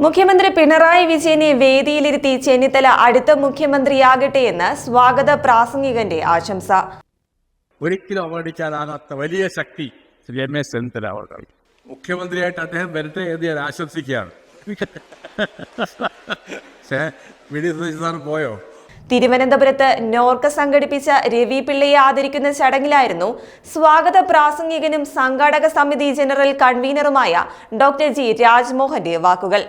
മുഖ്യമന്ത്രി പിണറായി വിജയനെ വേദിയിലിരുത്തി ചെന്നിത്തല അടുത്ത മുഖ്യമന്ത്രിയാകട്ടെ എന്ന് സ്വാഗത പ്രാസംഗികന്റെ ആശംസ. ഒരിക്കലും അവഗണിക്കാനാകാത്ത വലിയ ശക്തി ശ്രീ രമേശ് ചെന്നിത്തല അവർ മുഖ്യമന്ത്രിയായിട്ട് അദ്ദേഹം വരട്ടെ എന്ന് ഞാൻ ആശംസിക്കുകയാണ്. പോയോ? തിരുവനന്തപുരത്ത് നോർക്ക സംഘടിപ്പിച്ച രവി പിള്ളയെ ആദരിക്കുന്ന ചടങ്ങിലായിരുന്നു സ്വാഗത പ്രാസംഗികനും സംഘാടക സമിതി ജനറൽ കൺവീനറുമായ ഡോക്ടർ ജി രാജ്മോഹന്റെ വാക്കുകൾ.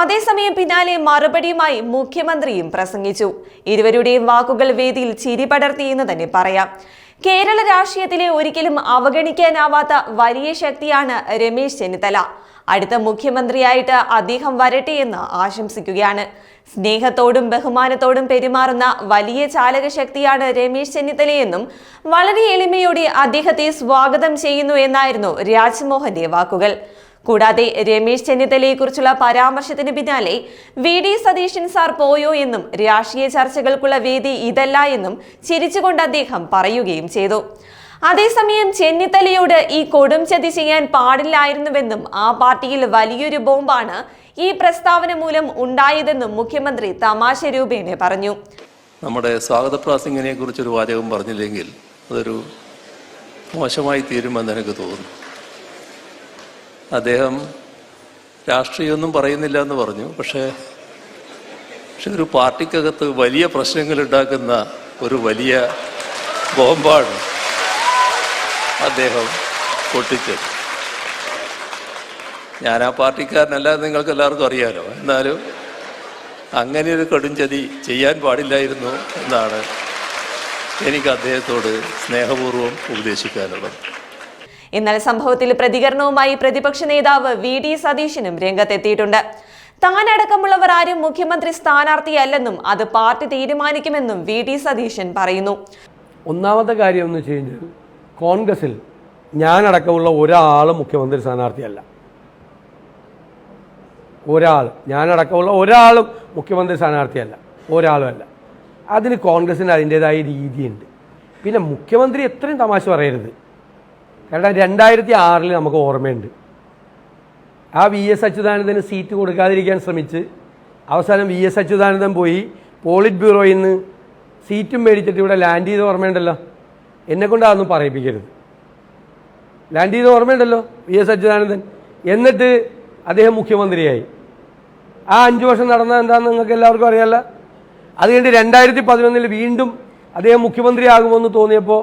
അതേസമയം പിന്നാലെ മറുപടിയുമായി മുഖ്യമന്ത്രിയും പ്രസംഗിച്ചു. ഇരുവരുടെയും വാക്കുകൾ വേദിയിൽ ചിരി പടർത്തിയെന്ന് തന്നെ പറയാം. കേരള രാഷ്ട്രീയത്തിലെ ഒരിക്കലും അവഗണിക്കാനാവാത്ത വലിയ ശക്തിയാണ് രമേശ് ചെന്നിത്തല. അടുത്ത മുഖ്യമന്ത്രിയായിട്ട് അദ്ദേഹം വരട്ടെ എന്ന് ആശംസിക്കുകയാണ്. സ്നേഹത്തോടും ബഹുമാനത്തോടും പെരുമാറുന്ന വലിയ ചാലകശക്തിയാണ് രമേശ് ചെന്നിത്തലയെന്നും വളരെ എളിമയോടെ അദ്ദേഹത്തെ സ്വാഗതം ചെയ്യുന്നു എന്നായിരുന്നു രാജ്മോഹന്റെ വാക്കുകൾ. കൂടാതെ രമേശ് ചെന്നിത്തലയെക്കുറിച്ചുള്ള പരാമർശത്തിന് പിന്നാലെ വി.ഡി. സതീശൻ സാർ പോയോ എന്നും രാഷ്ട്രീയ ചർച്ചകൾക്കുള്ള വേദി ഇതല്ല എന്നും ചിരിച്ചുകൊണ്ട് അദ്ദേഹം പറയുകയും ചെയ്തു. അതേസമയം ചെന്നിത്തലയോട് ഈ കൊടും ചതി ചെയ്യാൻ പാടില്ലായിരുന്നുവെന്നും ആ പാർട്ടിയിൽ വലിയൊരു ബോംബാണ് ഈ പ്രസ്താവന മൂലം ഉണ്ടായതെന്നും മുഖ്യമന്ത്രി തമാശ രൂപേണ പറഞ്ഞു. നമ്മുടെ സ്വാഗത പ്രാസംഗിനെ കുറിച്ചൊരു വാചകം പറഞ്ഞില്ലെങ്കിൽ അതൊരു മോശമായി തീരുമെന്ന് എനിക്ക് തോന്നുന്നു. അദ്ദേഹം രാഷ്ട്രീയമൊന്നും പറയുന്നില്ല എന്ന് പറഞ്ഞു. പക്ഷേ ഒരു പാർട്ടിക്കകത്ത് വലിയ പ്രശ്നങ്ങൾ ഉണ്ടാക്കുന്ന ഒരു വലിയ ബോംബാണ് അദ്ദേഹം പൊട്ടിച്ചത്. ഞാൻ ആ പാർട്ടിക്കാരനല്ല, നിങ്ങൾക്ക് എല്ലാവർക്കും അറിയാലോ. എന്നാലും അങ്ങനെ ഒരു കടുംചതി ചെയ്യാൻ പാടില്ലായിരുന്നു എന്നാണ് എനിക്ക് അദ്ദേഹത്തോട് സ്നേഹപൂർവ്വം ഉപദേശിക്കാനുള്ളത്. എന്നാൽ സംഭവത്തിൽ പ്രതികരണവുമായി പ്രതിപക്ഷ നേതാവ് വി.ഡി. സതീശനും രംഗത്തെത്തിയിട്ടുണ്ട്. താനടക്കമുള്ളവർ ആരും മുഖ്യമന്ത്രി സ്ഥാനാർത്ഥിയല്ലെന്നും അത് പാർട്ടി തീരുമാനിക്കുമെന്നും വി.ഡി. സതീശൻ പറയുന്നു. ഒന്നാമത്തെ കാര്യം എന്ന് വെച്ച് കഴിഞ്ഞാൽ കോൺഗ്രസിൽ ഞാനടക്കമുള്ള ഒരാളും മുഖ്യമന്ത്രി സ്ഥാനാർത്ഥിയല്ല. ഞാനടക്കമുള്ള ഒരാളും മുഖ്യമന്ത്രി സ്ഥാനാർത്ഥിയല്ല, ഒരാളുമല്ല. അതിന് കോൺഗ്രസിന് അതിൻ്റെതായ രീതിയുണ്ട്. പിന്നെ മുഖ്യമന്ത്രി എത്രയും തമാശ പറയരുത്. കാരണം 2006 നമുക്ക് ഓർമ്മയുണ്ട്. ആ വി.എസ്. അച്യുതാനന്ദന് സീറ്റ് കൊടുക്കാതിരിക്കാൻ ശ്രമിച്ച് അവസാനം വി.എസ്. അച്യുതാനന്ദൻ പോയി പോളിറ്റ് ബ്യൂറോയിൽ നിന്ന് സീറ്റും മേടിച്ചിട്ട് ഇവിടെ ലാൻഡ് ചെയ്ത് ഓർമ്മയുണ്ടല്ലോ. എന്നെക്കൊണ്ട് അതൊന്നും പറയിപ്പിക്കരുത്. ലാൻഡ് ചെയ്ത് ഓർമ്മയുണ്ടല്ലോ വി.എസ്. അച്യുതാനന്ദൻ. എന്നിട്ട് അദ്ദേഹം മുഖ്യമന്ത്രിയായി. ആ 5 വർഷം നടന്നത് എന്താണെന്ന് നിങ്ങൾക്ക് എല്ലാവർക്കും അറിയാമല്ലോ. അത് കഴിഞ്ഞ് 2011 വീണ്ടും അദ്ദേഹം മുഖ്യമന്ത്രിയാകുമെന്ന് തോന്നിയപ്പോൾ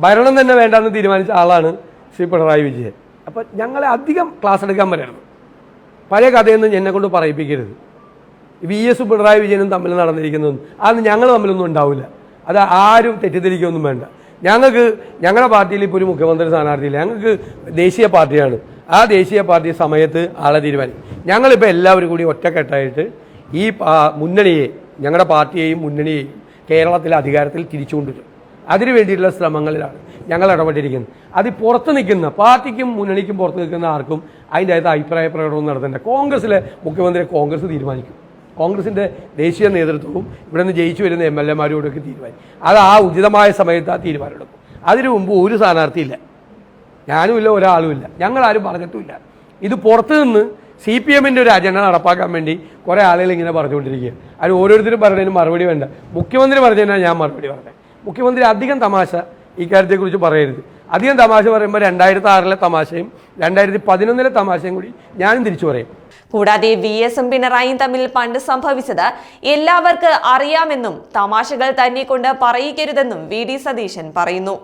ഭരണം തന്നെ വേണ്ടെന്ന് തീരുമാനിച്ച ആളാണ് ശ്രീ പിണറായി വിജയൻ. അപ്പം ഞങ്ങളെ അധികം ക്ലാസ് എടുക്കാൻ വരരുത്. പഴയ കഥയൊന്നും എന്നെ കൊണ്ട് പറയിപ്പിക്കരുത്. വി.എസും പിണറായി വിജയനും തമ്മിൽ നടന്നിരിക്കുന്നതൊന്നും അത് ഞങ്ങൾ തമ്മിലൊന്നും ഉണ്ടാവില്ല. അത് ആരും തെറ്റിദ്ധരിക്കുകയൊന്നും വേണ്ട. ഞങ്ങളുടെ പാർട്ടിയിൽ ഇപ്പോൾ ഒരു മുഖ്യമന്ത്രി സ്ഥാനാർത്ഥിയില്ല. ഞങ്ങൾക്ക് ദേശീയ പാർട്ടിയാണ്. ആ ദേശീയ പാർട്ടി സമയത്ത് ആളെ തീരുമാനിക്കും. ഞങ്ങളിപ്പോൾ എല്ലാവരും കൂടി ഒറ്റക്കെട്ടായിട്ട് ഈ മുന്നണിയെ, ഞങ്ങളുടെ പാർട്ടിയെയും മുന്നണിയെയും കേരളത്തിലെ അധികാരത്തിൽ തിരിച്ചുകൊണ്ടുവരും. അതിനു വേണ്ടിയിട്ടുള്ള ശ്രമങ്ങളിലാണ് ഞങ്ങൾ ഇടപെട്ടിരിക്കുന്നത്. അത് പുറത്ത് നിൽക്കുന്ന പാർട്ടിക്കും മുന്നണിക്കും പുറത്ത് നിൽക്കുന്ന ആർക്കും അതിൻ്റെ അകത്ത് അഭിപ്രായ പ്രകടനവും നടത്തേണ്ട. കോൺഗ്രസിലെ മുഖ്യമന്ത്രിയെ കോൺഗ്രസ് തീരുമാനിക്കും. കോൺഗ്രസിൻ്റെ ദേശീയ നേതൃത്വവും ഇവിടെ നിന്ന് ജയിച്ചു വരുന്ന MLA-മാരോടൊക്കെ തീരുമാനിക്കും. അത് ആ ഉചിതമായ സമയത്ത് ആ തീരുമാനമെടുക്കും. അതിനു മുമ്പ് ഒരു സ്ഥാനാർത്ഥിയില്ല, ഞാനുമില്ല, ഒരാളുമില്ല, ഞങ്ങളാരും പറഞ്ഞിട്ടുമില്ല. ഇത് പുറത്തു നിന്ന് CPM-ൻ്റെ ഒരു അജണ്ട നടപ്പാക്കാൻ വേണ്ടി കുറേ ആളുകൾ ഇങ്ങനെ പറഞ്ഞുകൊണ്ടിരിക്കുക. അതിന് ഓരോരുത്തരും പറഞ്ഞതിന് മറുപടി വേണ്ട. മുഖ്യമന്ത്രി പറഞ്ഞതിനാണ് ഞാൻ മറുപടി പറഞ്ഞത്. മുഖ്യമന്ത്രി അധികം തമാശ ഇക്കാര്യത്തെക്കുറിച്ച് പറയരുത്. അധികം തമാശ പറയുമ്പോൾ 2006 തമാശയും 2011 തമാശയും കൂടി ഞാനും തിരിച്ചു പറയും. കൂടാതെ വി.എസും പിണറായിയും തമ്മിൽ പണ്ട് സംഭവിച്ചത് എല്ലാവർക്കും അറിയാമെന്നും തമാശകൾ തന്നെ കൊണ്ട് പറയിക്കരുതെന്നും വി.ഡി. സതീശൻ പറയുന്നു.